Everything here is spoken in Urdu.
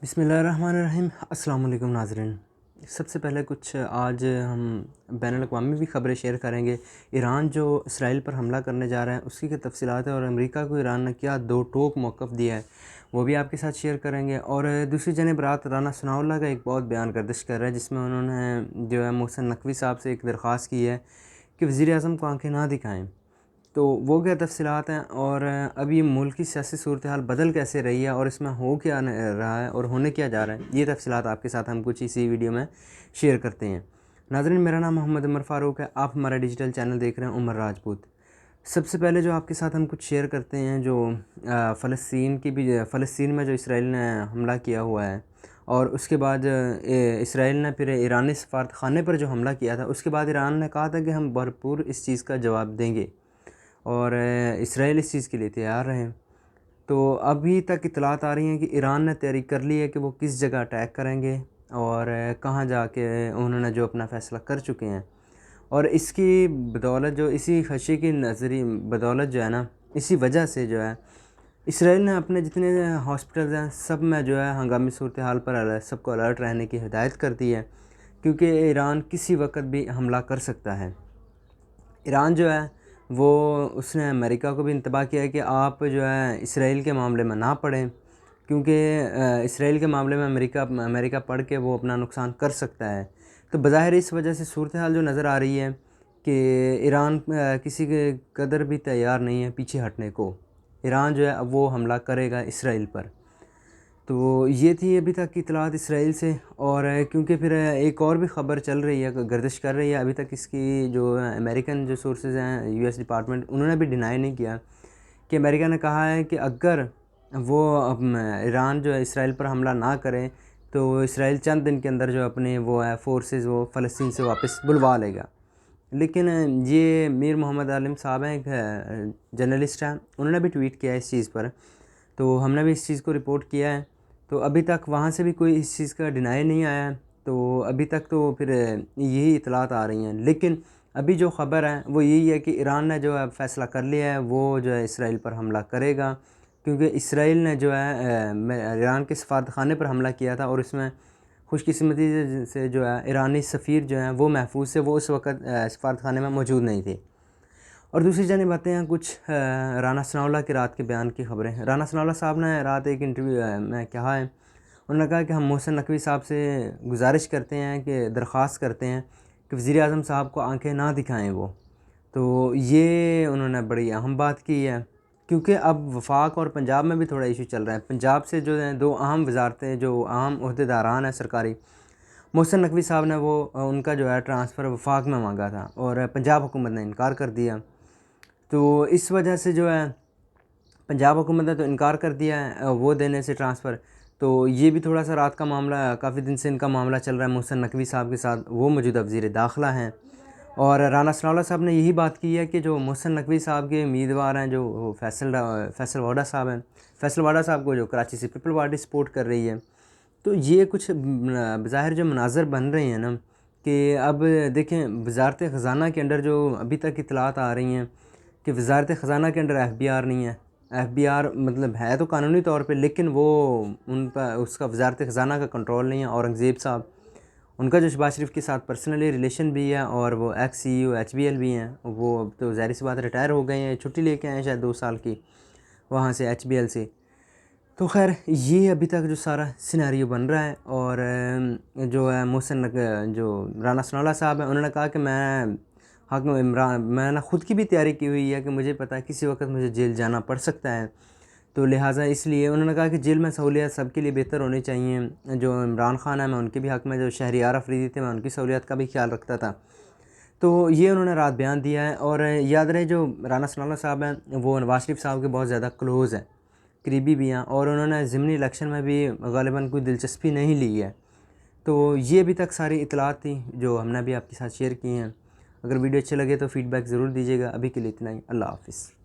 بسم اللہ الرحمن الرحیم۔ السلام علیکم ناظرین۔ سب سے پہلے کچھ آج ہم بین الاقوامی بھی خبریں شیئر کریں گے۔ ایران جو اسرائیل پر حملہ کرنے جا رہا ہے اس کی کیا تفصیلات ہیں، اور امریکہ کو ایران نے کیا دو ٹوک موقف دیا ہے وہ بھی آپ کے ساتھ شیئر کریں گے۔ اور دوسری جانب رات رانا ثناء اللہ کا ایک بہت بیان گردش کر رہا ہے، جس میں انہوں نے جو ہے محسن نقوی صاحب سے ایک درخواست کی ہے کہ وزیر اعظم کو آنکھیں نہ دکھائیں۔ تو وہ کیا تفصیلات ہیں، اور اب یہ ملک کی سیاسی صورتحال بدل کیسے رہی ہے، اور اس میں ہو کیا رہا ہے اور ہونے کیا جا رہا ہے، یہ تفصیلات آپ کے ساتھ ہم کچھ اسی ویڈیو میں شیئر کرتے ہیں۔ ناظرین، میرا نام محمد عمر فاروق ہے، آپ ہمارا ڈیجیٹل چینل دیکھ رہے ہیں عمر راجپوت۔ سب سے پہلے جو آپ کے ساتھ ہم کچھ شیئر کرتے ہیں، جو فلسطین میں جو اسرائیل نے حملہ کیا ہوا ہے، اور اس کے بعد اسرائیل نے پھر ایرانی سفارت خانے پر جو حملہ کیا تھا، اس کے بعد ایران نے کہا تھا کہ ہم بھرپور اس چیز کا جواب دیں گے، اور اسرائیل اس چیز کے لیے تیار رہیں۔ تو ابھی تک اطلاعات آ رہی ہیں کہ ایران نے تیاری کر لی ہے کہ وہ کس جگہ اٹیک کریں گے، اور کہاں جا کے انہوں نے جو اپنا فیصلہ کر چکے ہیں۔ اور اس کی بدولت، جو اسی خدشے کی بدولت جو ہے نا، اسی وجہ سے جو ہے اسرائیل نے اپنے جتنے ہاسپٹلز ہیں سب میں جو ہے ہنگامی صورتحال پر سب کو الرٹ رہنے کی ہدایت کر دی ہے، کیونکہ ایران کسی وقت بھی حملہ کر سکتا ہے۔ ایران جو ہے اس نے امریکہ کو بھی انتباہ کیا ہے کہ آپ جو ہے اسرائیل کے معاملے میں نہ پڑیں، کیونکہ اسرائیل کے معاملے میں امریکہ پڑھ کے وہ اپنا نقصان کر سکتا ہے۔ تو بظاہر اس وجہ سے صورتحال جو نظر آ رہی ہے کہ ایران کسی کے قدر بھی تیار نہیں ہے پیچھے ہٹنے کو۔ ایران جو ہے اب وہ حملہ کرے گا اسرائیل پر۔ تو یہ تھی ابھی تک کی اطلاعات اسرائیل سے، اور کیونکہ پھر ایک اور بھی خبر چل رہی ہے، گردش کر رہی ہے ابھی تک، اس کی جو امریکن جو سورسز ہیں، یو ایس ڈپارٹمنٹ، انہوں نے بھی ڈینائی نہیں کیا کہ امریکہ نے کہا ہے کہ اگر وہ ایران جو ہے اسرائیل پر حملہ نہ کرے تو اسرائیل چند دن کے اندر جو اپنے وہ فورسز وہ فلسطین سے واپس بلوا لے گا۔ لیکن یہ میر محمد عالم صاحب ہیں، ایک جرنلسٹ ہیں، انہوں نے بھی ٹویٹ کیا ہے اس چیز پر، تو ہم نے بھی اس چیز کو رپورٹ کیا ہے۔ تو ابھی تک وہاں سے بھی کوئی اس چیز کا ڈینائی نہیں آیا ہے، تو ابھی تک تو پھر یہی اطلاعات آ رہی ہیں۔ لیکن ابھی جو خبر ہے وہ یہی ہے کہ ایران نے جو ہے فیصلہ کر لیا ہے، وہ جو ہے اسرائیل پر حملہ کرے گا، کیونکہ اسرائیل نے جو ہے ایران کے سفارت خانے پر حملہ کیا تھا، اور اس میں خوش قسمتی سے جو ہے ایرانی سفیر جو ہیں وہ محفوظ سے وہ اس وقت سفارت خانے میں موجود نہیں تھے۔ اور دوسری جانب باتیں ہیں کچھ رانا ثناء اللہ کے رات کے بیان کی خبریں۔ رانا ثناء اللہ صاحب نے رات ایک انٹرویو میں کہا ہے، انہوں نے کہا کہ ہم محسن نقوی صاحب سے گزارش کرتے ہیں، کہ درخواست کرتے ہیں کہ وزیر اعظم صاحب کو آنکھیں نہ دکھائیں وہ۔ تو یہ انہوں نے بڑی اہم بات کی ہے، کیونکہ اب وفاق اور پنجاب میں بھی تھوڑا ایشو چل رہا ہے۔ پنجاب سے جو ہیں دو اہم وزارتیں، جو اہم عہدیداران ہیں سرکاری، محسن نقوی صاحب نے ان کا جو ہے ٹرانسفر وفاق میں مانگا تھا، اور پنجاب حکومت نے انکار کر دیا۔ تو اس وجہ سے جو ہے پنجاب حکومت نے تو انکار کر دیا ہے وہ دینے سے ٹرانسفر۔ تو یہ بھی تھوڑا سا رات کا معاملہ، کافی دن سے ان کا معاملہ چل رہا ہے محسن نقوی صاحب کے ساتھ، وہ موجودہ وزیر داخلہ ہیں۔ اور رانا ثناء اللہ صاحب نے یہی بات کی ہے کہ جو محسن نقوی صاحب کے امیدوار ہیں، جو فیصل واڈا صاحب ہیں، فیصل واڈا صاحب کو جو کراچی سے پیپل پارٹی سپورٹ کر رہی ہے، تو یہ کچھ بظاہر جو مناظر بن رہے ہیں نا، کہ اب دیکھیں وزارت خزانہ کے اندر جو ابھی تک اطلاعات آ رہی ہیں کہ وزارت خزانہ کے اندر ایف بی آر نہیں ہے۔ ایف بی آر مطلب ہے تو قانونی طور پہ، لیکن وہ ان پر اس کا وزارت خزانہ کا کنٹرول نہیں ہے۔ اورنگزیب صاحب، ان کا جو شہباز شریف کے ساتھ پرسنلی ریلیشن بھی ہے، اور وہ X C E O H B L بھی ہیں، وہ تو ظاہر سی بات ریٹائر ہو گئے ہیں، چھٹی لے کے آئے ہیں شاید 2 سال کی وہاں سے ایچ بی ایل سے۔ تو خیر یہ ابھی تک جو سارا سینیریو بن رہا ہے، اور جو ہے جو رانا ثناء اللہ صاحب ہیں، انہوں نے کہا کہ میں نے خود کی بھی تیاری کی ہوئی ہے، کہ مجھے پتہ ہے کسی وقت مجھے جیل جانا پڑ سکتا ہے، تو لہٰذا اس لیے انہوں نے کہا کہ جیل میں سہولیات سب کے لیے بہتر ہونی چاہیے۔ جو عمران خان ہے، میں ان کے بھی حق میں، جو شہریار افریدی تھے، میں ان کی سہولیات کا بھی خیال رکھتا تھا۔ تو یہ انہوں نے رات بیان دیا ہے، اور یاد رہے جو رانا ثناء اللہ صاحب ہیں وہ نواز شریف صاحب کے بہت زیادہ کلوز ہیں، قریبی بھی ہیں، اور انہوں نے ضمنی الیکشن میں بھی غالباً کوئی دلچسپی نہیں لی ہے۔ تو یہ ابھی تک ساری اطلاعات تھیں جو ہم نے بھی آپ کے ساتھ شیئر کی ہیں۔ اگر ویڈیو اچھے لگے تو فیڈ بیک ضرور دیجیے گا۔ ابھی کے لیے اتنا ہی، اللہ حافظ۔